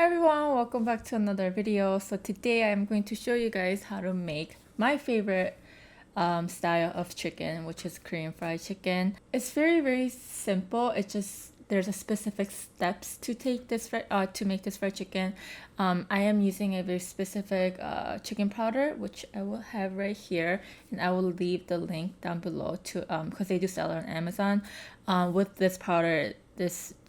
Hi everyone, welcome back to another video. So today I'm going to show you guys how to make my favorite style of chicken, which is Korean fried chicken. It's very simple. It's just there's a specific steps to take this to make this fried chicken. I am using a very specific chicken powder, which I will have right here, and I will leave the link down below to because they do sell it on Amazon. With this powder,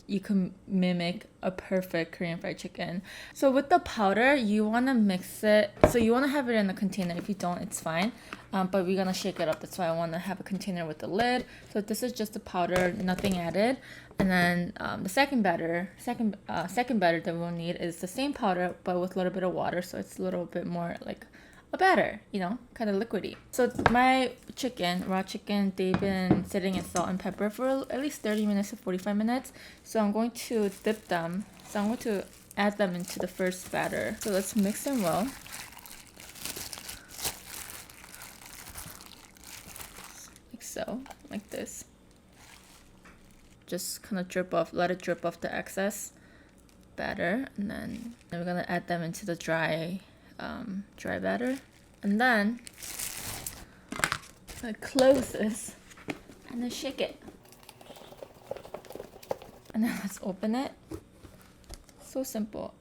you can mimic a perfect Korean fried chicken. So with the powder, you want to mix it. So you want to have it in a container. If you don't, it's fine. But we're gonna shake it up. That's why I want to have a container with the lid. So this is just the powder, nothing added. And then the second batter that we'll need is the same powder, but with a little bit of water. So it's a little bit more like a batter, you know, kind of liquidy. So my chicken, raw chicken, they've been sitting in salt and pepper for at least 30 minutes to 45 minutes. So I'm going to dip them. So I'm going to add them into the first batter. So let's mix them well. Like so, like this. Just kind of drip off, let it drip off the excess batter. And then we're gonna add them into the dry batter, and then I close this and then shake it, and then let's open it. So simple.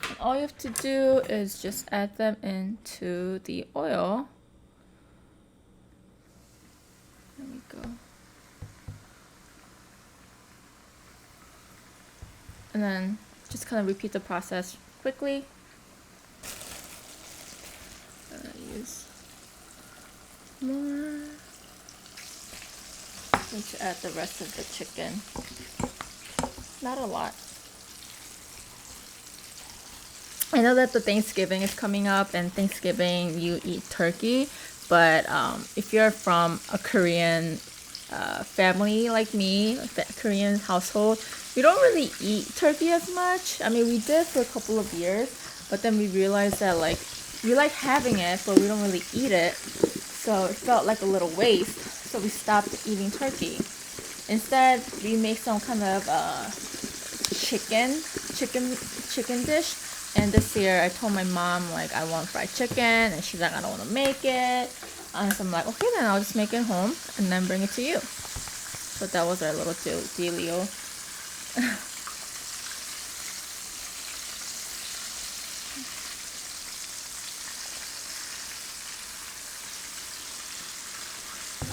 And all you have to do is just add them into the oil. There we go. And then just kind of repeat the process quickly. Use more. Need to add the rest of the chicken. Not a lot. I know that the Thanksgiving is coming up, and Thanksgiving you eat turkey, but if you're from a Korean family like me, like the Korean household, we don't really eat turkey as much. I mean, we did for a couple of years, but then we realized that like we like having it, but we don't really eat it, so it felt like a little waste, so we stopped eating turkey. Instead, we make some kind of chicken dish, and this year I told my mom like I want fried chicken, and she's like I don't want to make it, and so I'm like okay, then I'll just make it home and then bring it to you. So that was our little dealio.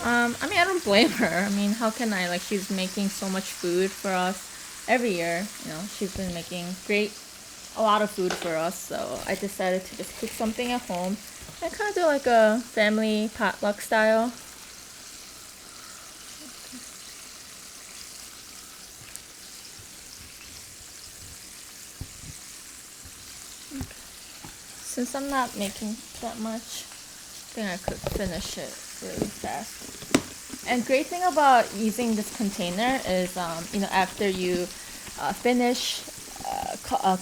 I mean, I don't blame her. I mean, how can I? Like, she's making so much food for us every year. You know, she's been making a lot of food for us. So I decided to just cook something at home and kind of do like a family potluck style. Since I'm not making that much, I think I could finish it really fast. And great thing about using this container is, you know, after you finish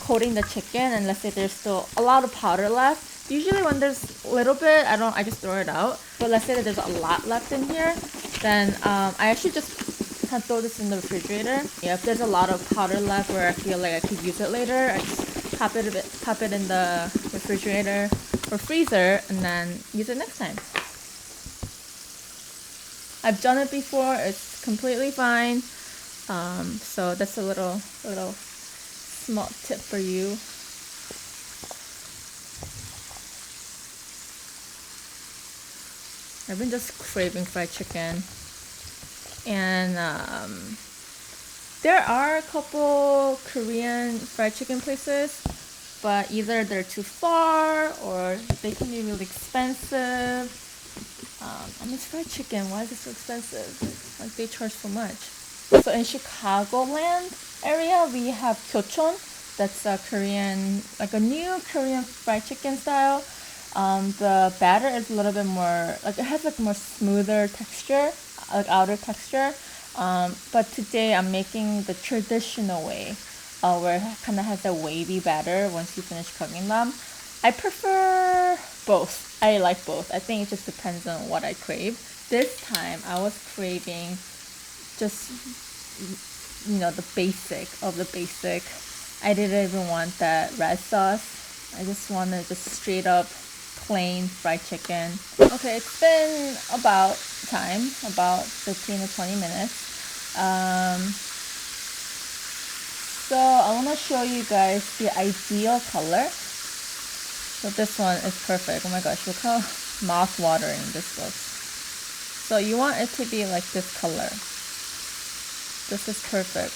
coating the chicken, and let's say there's still a lot of powder left. Usually when there's a little bit, I just throw it out. But let's say that there's a lot left in here, then I actually just kind of throw this in the refrigerator. Yeah, if there's a lot of powder left where I feel like I could use it later, I just pop it in the refrigerator or freezer, and then use it next time. I've done it before. It's completely fine. So that's a little small tip for you. I've been just craving fried chicken, and there are a couple Korean fried chicken places, but either they're too far or they can be really expensive. I mean, it's fried chicken. Why is it so expensive? Like, they charge so much. So in Chicagoland area, we have Gyeocheon. That's a Korean, like a new Korean fried chicken style. The batter is a little bit more, like it has like more smoother texture, like outer texture. But today I'm making the traditional way, where it kind of has a wavy batter once you finish cooking them. I prefer both. I like both. I think it just depends on what I crave. This time I was craving just, you know, the basic of the basic I didn't even want that red sauce. I just wanted just straight up plain fried chicken. Okay, it's been about 15 to 20 minutes. So I want to show you guys the ideal color. So this one is perfect. Oh my gosh, look how mouth-watering this looks. So you want it to be like this color. This is perfect.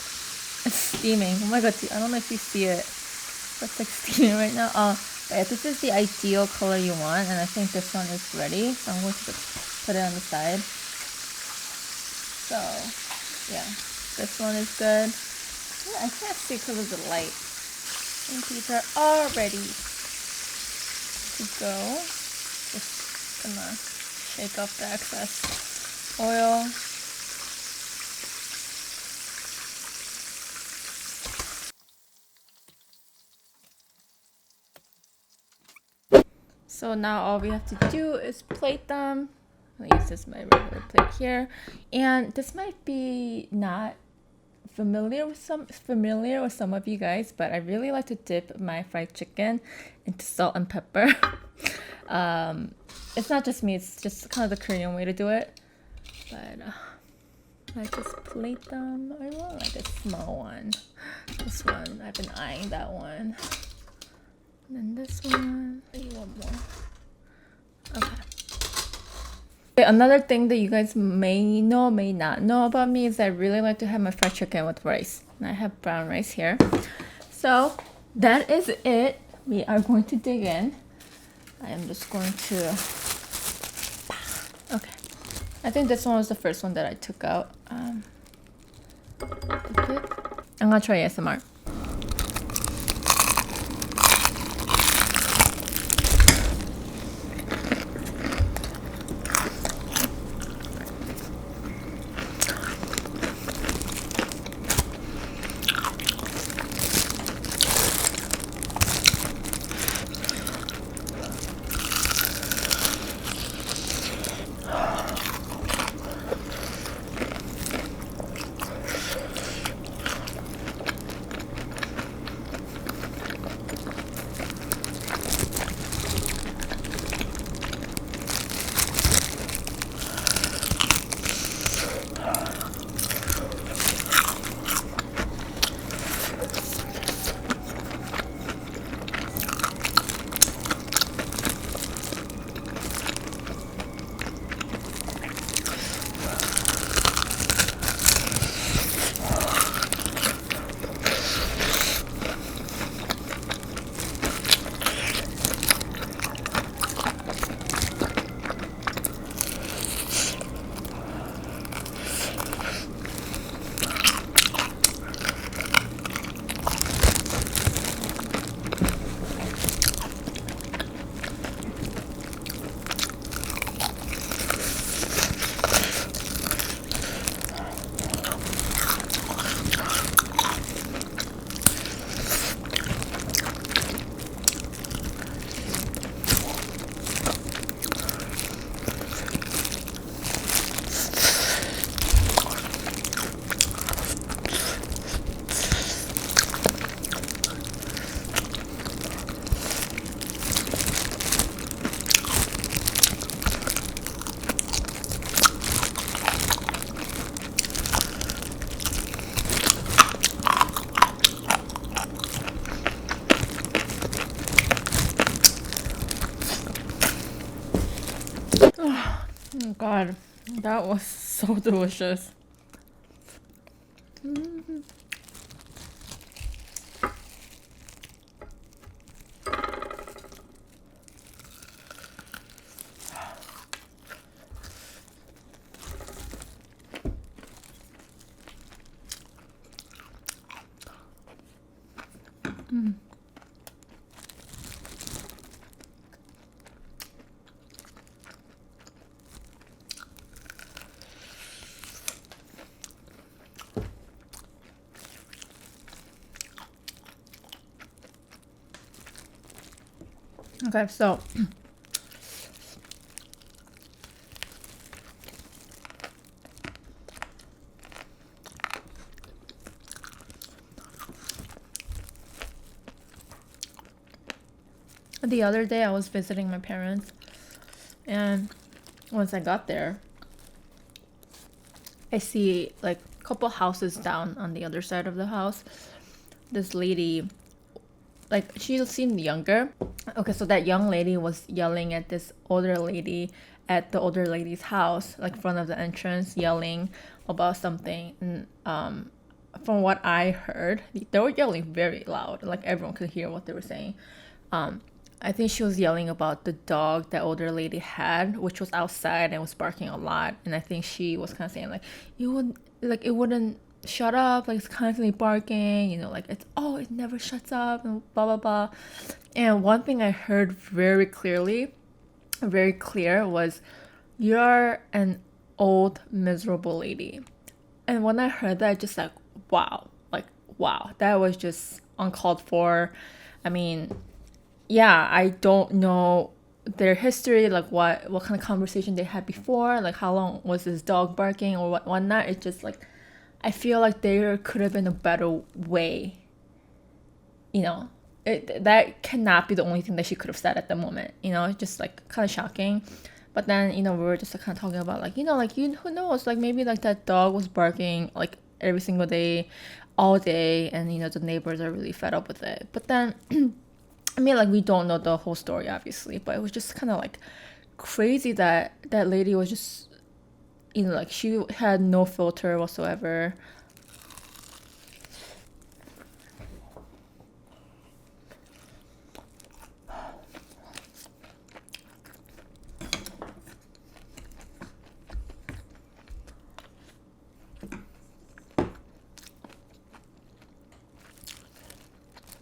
It's steaming. Oh my god, I don't know if you see it. It's like steaming right now. But yeah, this is the ideal color you want, and I think this one is ready. So I'm going to just put it on the side. So yeah, this one is good. I can't see because of the light. And these are all ready to go. Just gonna shake off the excess oil. So now all we have to do is plate them. I'll use this my regular plate here, and this might be not familiar with some of you guys, but I really like to dip my fried chicken into salt and pepper. It's not just me, it's just kind of the Korean way to do it. But I just plate them. I want like a small one. This one, I've been eyeing that one. And then this one, maybe one more. Okay. Another thing that you guys may know, may not know about me is that I really like to have my fried chicken with rice. And I have brown rice here. So that is it. We are going to dig in. I am just going to... Okay. I think this one was the first one that I took out. I'm gonna try ASMR. Oh god, that was so delicious. Okay, so The other day I was visiting my parents, and once I got there, I see like a couple houses down on the other side of the house, this lady, like she seemed younger. Okay, so that young lady was yelling at this older lady at the older lady's house, like front of the entrance, yelling about something. And from what I heard, they were yelling very loud, like everyone could hear what they were saying. I think she was yelling about the dog that older lady had, which was outside and was barking a lot. And I think she was kind of saying like, it wouldn't shut up, like it's constantly barking, you know, like it never shuts up and blah blah blah. And one thing I heard very clear was, you're an old miserable lady. And when I heard that, just like wow, that was just uncalled for. I mean, yeah, I don't know their history, like what kind of conversation they had before, like how long was this dog barking or whatnot. It's just like, I feel like there could have been a better way, you know. That cannot be the only thing that she could have said at the moment, you know. It's just like kind of shocking. But then, you know, we were just like, kind of talking about like, you know, like who knows, like maybe like that dog was barking like every single day, all day, and you know the neighbors are really fed up with it. But then I mean, like we don't know the whole story obviously, but it was just kind of like crazy that that lady was just, you know, like she had no filter whatsoever.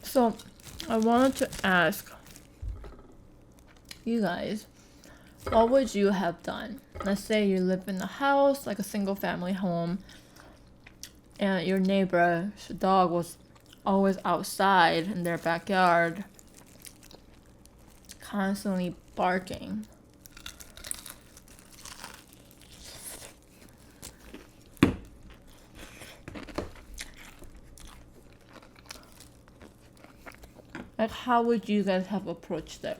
So I wanted to ask you guys, what would you have done? Let's say you live in a house, like a single family home, and your neighbor's dog was always outside in their backyard, constantly barking. Like, how would you guys have approached it?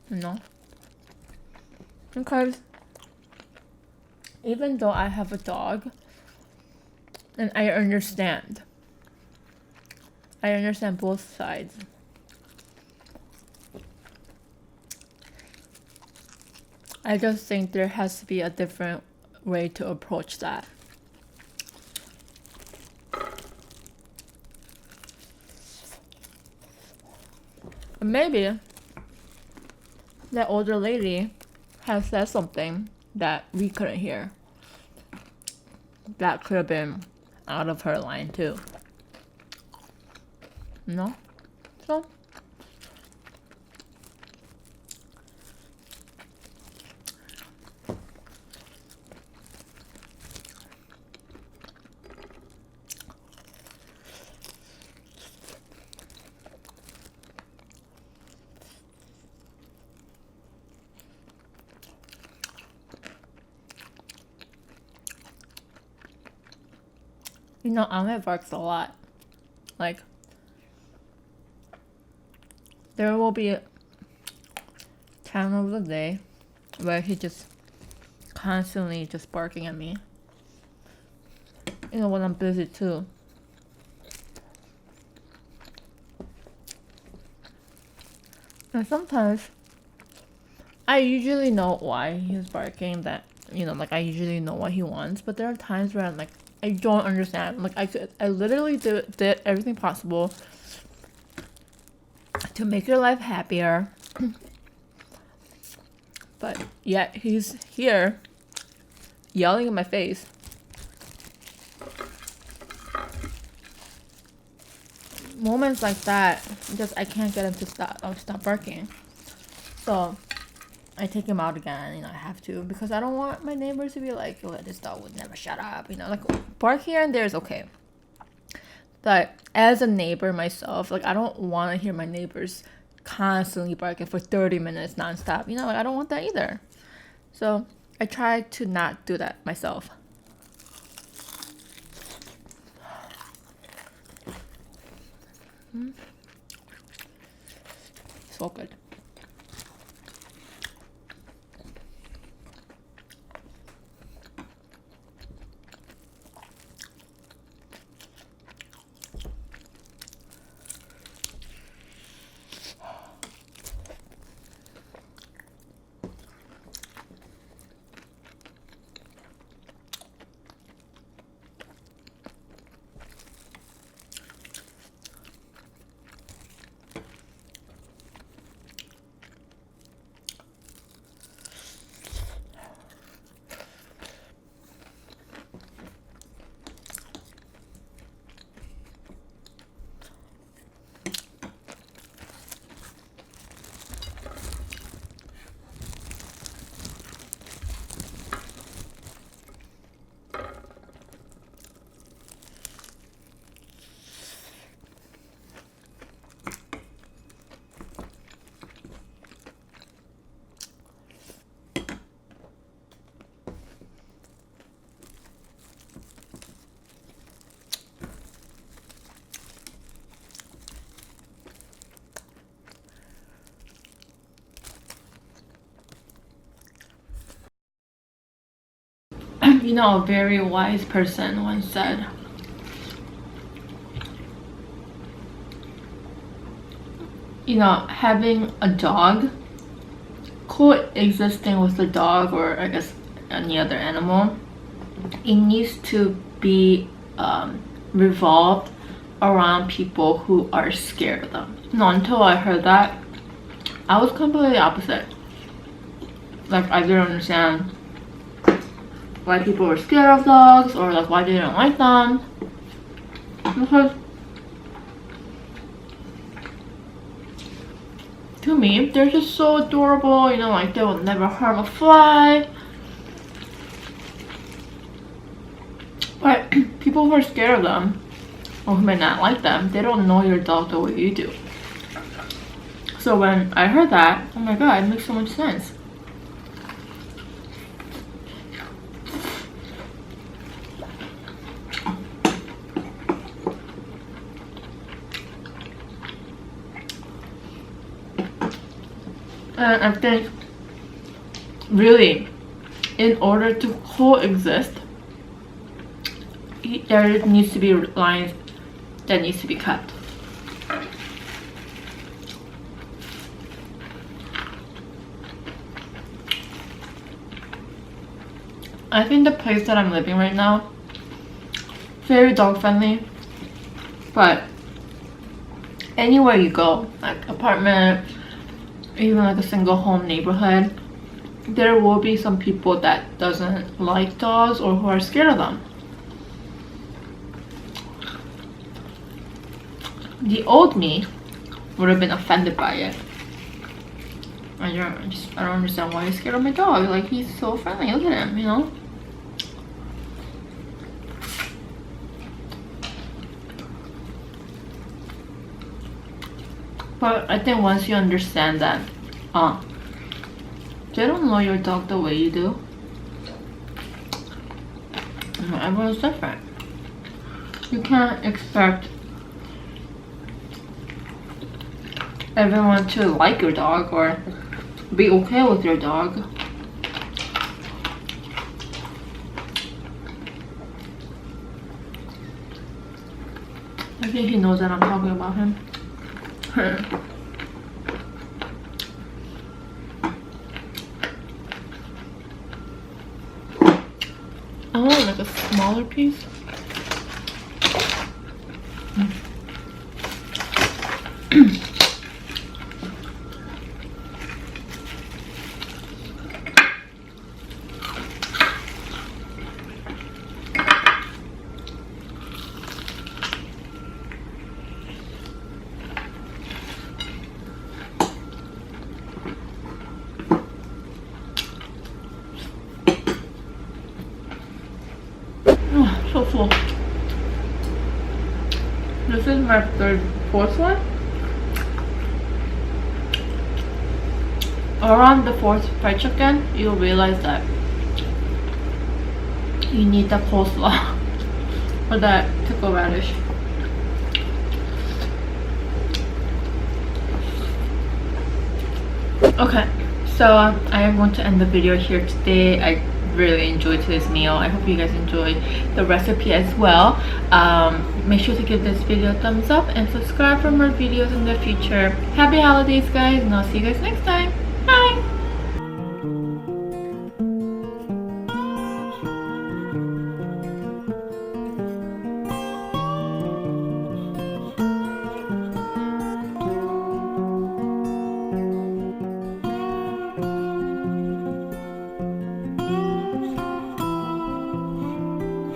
You know? Because even though I have a dog, and I understand both sides. I just think there has to be a different way to approach that. Maybe that older lady has said something that we couldn't hear. That could have been out of her line too. No? So you know, Ahmed barks a lot. Like, there will be a time of the day where he just constantly just barking at me. You know, when I'm busy too. And sometimes I usually know why he's barking, that, you know, like I usually know what he wants, but there are times where I'm like, I don't understand. Like I literally did everything possible to make your life happier, but yet he's here yelling in my face. Moments like that, just I can't get him to stop barking. So I take him out again, you know, I have to, because I don't want my neighbors to be like, oh, this dog would never shut up, you know, like bark here and there is okay. But as a neighbor myself, like I don't want to hear my neighbors constantly barking for 30 minutes nonstop, you know, like I don't want that either. So I try to not do that myself. So good. You know, a very wise person once said, you know, having a dog, coexisting with the dog, or I guess any other animal, it needs to be revolved around people who are scared of them. No, until I heard that, I was completely opposite. Like, I didn't understand why people were scared of dogs, or like why they didn't like them, because to me they're just so adorable, you know, like they would never harm a fly. But people who are scared of them, or who may not like them, they don't know your dog the way you do. So when I heard that, oh my god, it makes so much sense. And I think, really, in order to coexist, there needs to be lines that needs to be cut. I think the place that I'm living right now, very dog friendly, but anywhere you go, like apartment, even like a single home neighborhood, there will be some people that doesn't like dogs or who are scared of them. The old me would have been offended by it. I don't understand why he's scared of my dog. Like, he's so friendly. Look at him, you know. But I think once you understand that, they don't know your dog the way you do. Everyone's different. You can't expect everyone to like your dog or be okay with your dog. I think he knows that I'm talking about him. I want like a smaller piece. So full. This is my fourth one. Around the fourth fried chicken, you'll realize that you need the coleslaw or that pickle radish. Okay, so I am going to end the video here today. I really enjoyed today's meal. I hope you guys enjoyed the recipe as well. Make sure to give this video a thumbs up and subscribe for more videos in the future. Happy holidays, guys, and I'll see you guys next time.